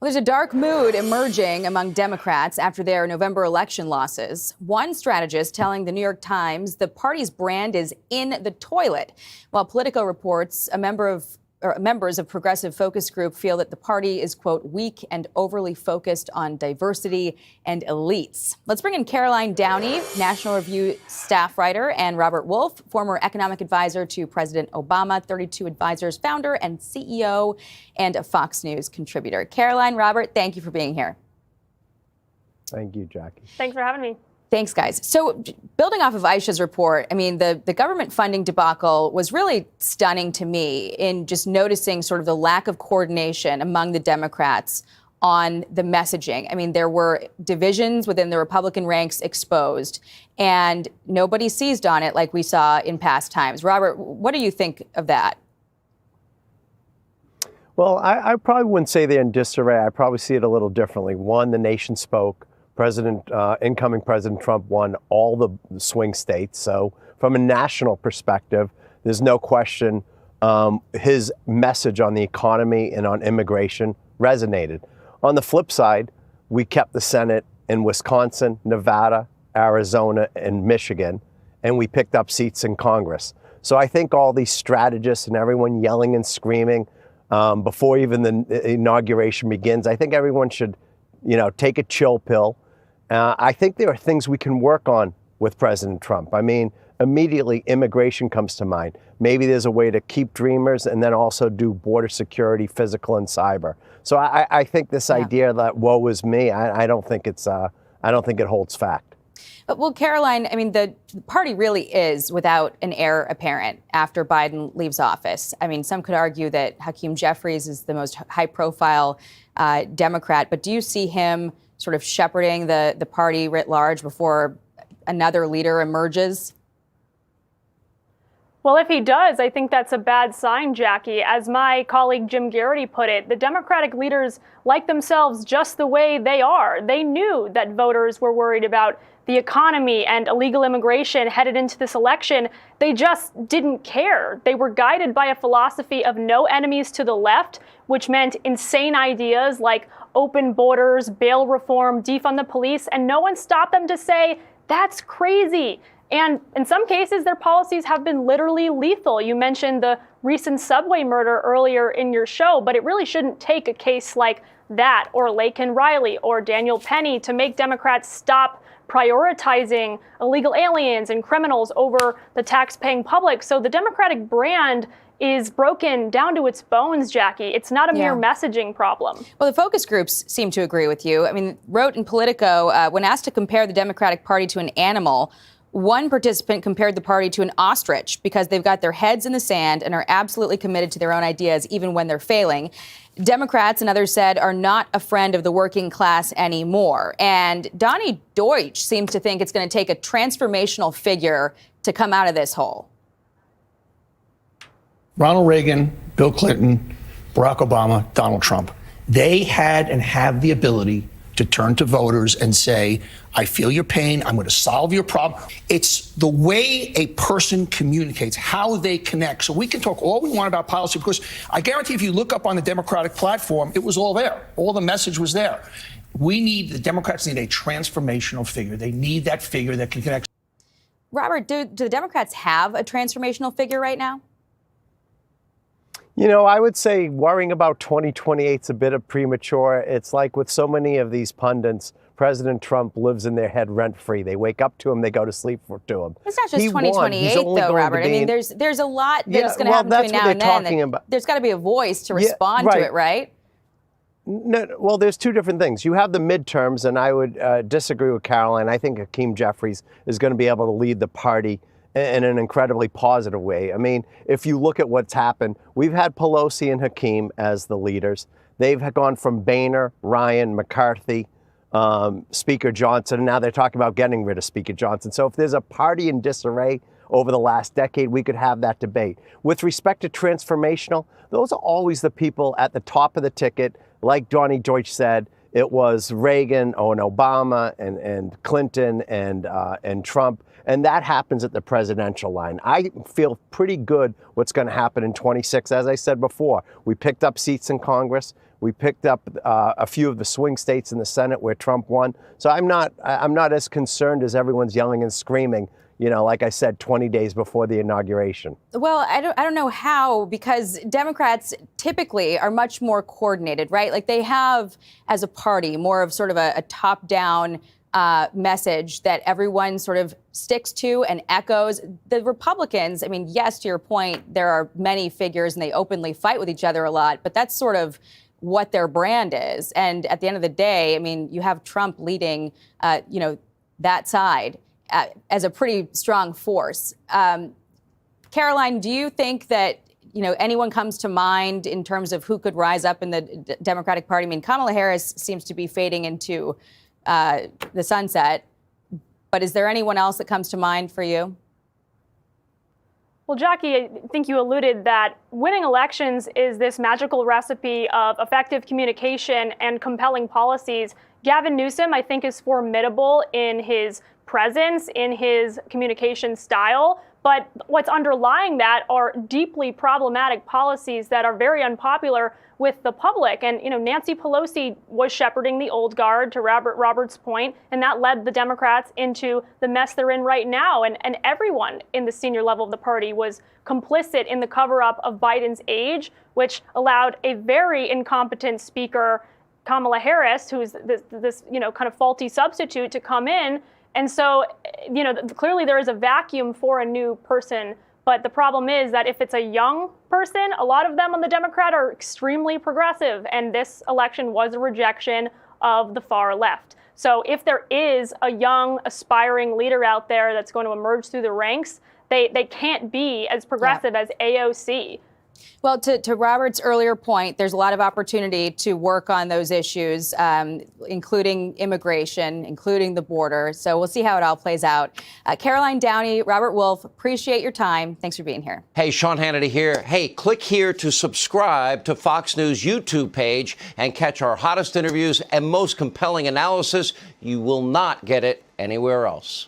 Well, there's a dark mood emerging among Democrats after their November election losses. One strategist telling the New York Times the party's brand is in the toilet, while Politico reports members of Progressive Focus Group feel that the party is, quote, weak and overly focused on diversity and elites. Let's bring in Caroline Downey, National Review staff writer, and Robert Wolf, former economic advisor to President Obama, 32 Advisors founder and CEO, and a Fox News contributor. Caroline, Robert, thank you for being here. Thank you, Jackie. Thanks for having me. Thanks, guys. So building off of Aisha's report, I mean, the government funding debacle was really stunning to me in just noticing sort of the lack of coordination among the Democrats on the messaging. I mean, there were divisions within the Republican ranks exposed, and nobody seized on it like we saw in past times. Robert, what do you think of that? Well, I probably wouldn't say they're in disarray. I probably see it a little differently. One, the nation spoke. Incoming President Trump won all the swing states. So from a national perspective, there's no question his message on the economy and on immigration resonated. On the flip side, we kept the Senate in Wisconsin, Nevada, Arizona, and Michigan, and we picked up seats in Congress. So I think all these strategists and everyone yelling and screaming before even the inauguration begins, I think everyone should, take a chill pill. I think there are things we can work on with President Trump. I mean, immediately immigration comes to mind. Maybe there's a way to keep dreamers and then also do border security, physical and cyber. So I think this idea that woe is me, I don't think it holds fact. Well, Caroline, I mean, the party really is without an heir apparent after Biden leaves office. I mean, some could argue that Hakeem Jeffries is the most high-profile Democrat, but do you see him sort of shepherding the party writ large before another leader emerges? Well, if he does, I think that's a bad sign, Jackie. As my colleague Jim Garrity put it, the Democratic leaders like themselves just the way they are. They knew that voters were worried about the economy and illegal immigration headed into this election. They just didn't care. They were guided by a philosophy of no enemies to the left, which meant insane ideas like open borders, bail reform, defund the police, and no one stopped them to say, that's crazy. And in some cases, their policies have been literally lethal. You mentioned the recent subway murder earlier in your show, but it really shouldn't take a case like that or Laken Riley or Daniel Penny to make Democrats stop prioritizing illegal aliens and criminals over the tax-paying public. So the Democratic brand is broken down to its bones, Jackie. It's not a mere messaging problem. Well, the focus groups seem to agree with you. I mean, wrote in Politico, when asked to compare the Democratic Party to an animal, one participant compared the party to an ostrich because they've got their heads in the sand and are absolutely committed to their own ideas, even when they're failing. Democrats, and others said, are not a friend of the working class anymore. And Donnie Deutsch seems to think it's going to take a transformational figure to come out of this hole. Ronald Reagan, Bill Clinton, Barack Obama, Donald Trump. They had and have the ability to turn to voters and say, I feel your pain, I'm going to solve your problem. It's the way a person communicates, how they connect. So we can talk all we want about policy, because I guarantee if you look up on the Democratic platform, it was all there. All the message was there. The Democrats need a transformational figure. They need that figure that can connect. Robert, do the Democrats have a transformational figure right now? I would say worrying about 2028 is a bit of premature. It's like with so many of these pundits, President Trump lives in their head rent-free. They wake up to him, they go to sleep to him. It's not just 2028, though, Robert. I mean, there's a lot that's going to happen between now and then. There's got to be a voice to respond to it, right? No, well, there's two different things. You have the midterms, and I would disagree with Caroline. I think Hakeem Jeffries is going to be able to lead the party in an incredibly positive way. I mean, if you look at what's happened, we've had Pelosi and Hakeem as the leaders. They've gone from Boehner, Ryan, McCarthy, Speaker Johnson, and now they're talking about getting rid of Speaker Johnson. So if there's a party in disarray over the last decade, we could have that debate. With respect to transformational, those are always the people at the top of the ticket. Like Donnie Deutsch said, it was Reagan and Obama and Clinton and Trump. And that happens at the presidential line. I feel pretty good what's going to happen in 26. As I said before, we picked up seats in Congress. We picked up a few of the swing states in the Senate where Trump won. So I'm not as concerned as everyone's yelling and screaming, like I said, 20 days before the inauguration. Well, I don't know how, because Democrats typically are much more coordinated, right? Like they have, as a party, more of sort of a top-down message that everyone sort of sticks to and echoes. The Republicans, I mean, yes, to your point, there are many figures and they openly fight with each other a lot, but that's sort of what their brand is. And at the end of the day, I mean, you have Trump leading, that side as a pretty strong force. Caroline, do you think that, anyone comes to mind in terms of who could rise up in the Democratic Party? I mean, Kamala Harris seems to be fading into the sunset, but is there anyone else that comes to mind for you? Well, Jackie, I think you alluded that winning elections is this magical recipe of effective communication and compelling policies. Gavin Newsom, I think, is formidable in his presence, in his communication style. But what's underlying that are deeply problematic policies that are very unpopular with the public. And, Nancy Pelosi was shepherding the old guard, to Robert's point, and that led the Democrats into the mess they're in right now. And everyone in the senior level of the party was complicit in the cover-up of Biden's age, which allowed a very incompetent speaker, Kamala Harris, who's this kind of faulty substitute, to come in. And so, clearly there is a vacuum for a new person. But the problem is that if it's a young person, a lot of them on the Democrat are extremely progressive. And this election was a rejection of the far left. So if there is a young, aspiring leader out there that's going to emerge through the ranks, they can't be as progressive as AOC. Well, to Robert's earlier point, there's a lot of opportunity to work on those issues, including immigration, including the border. So we'll see how it all plays out. Caroline Downey, Robert Wolf, appreciate your time. Thanks for being here. Hey, Sean Hannity here. Hey, click here to subscribe to Fox News YouTube page and catch our hottest interviews and most compelling analysis. You will not get it anywhere else.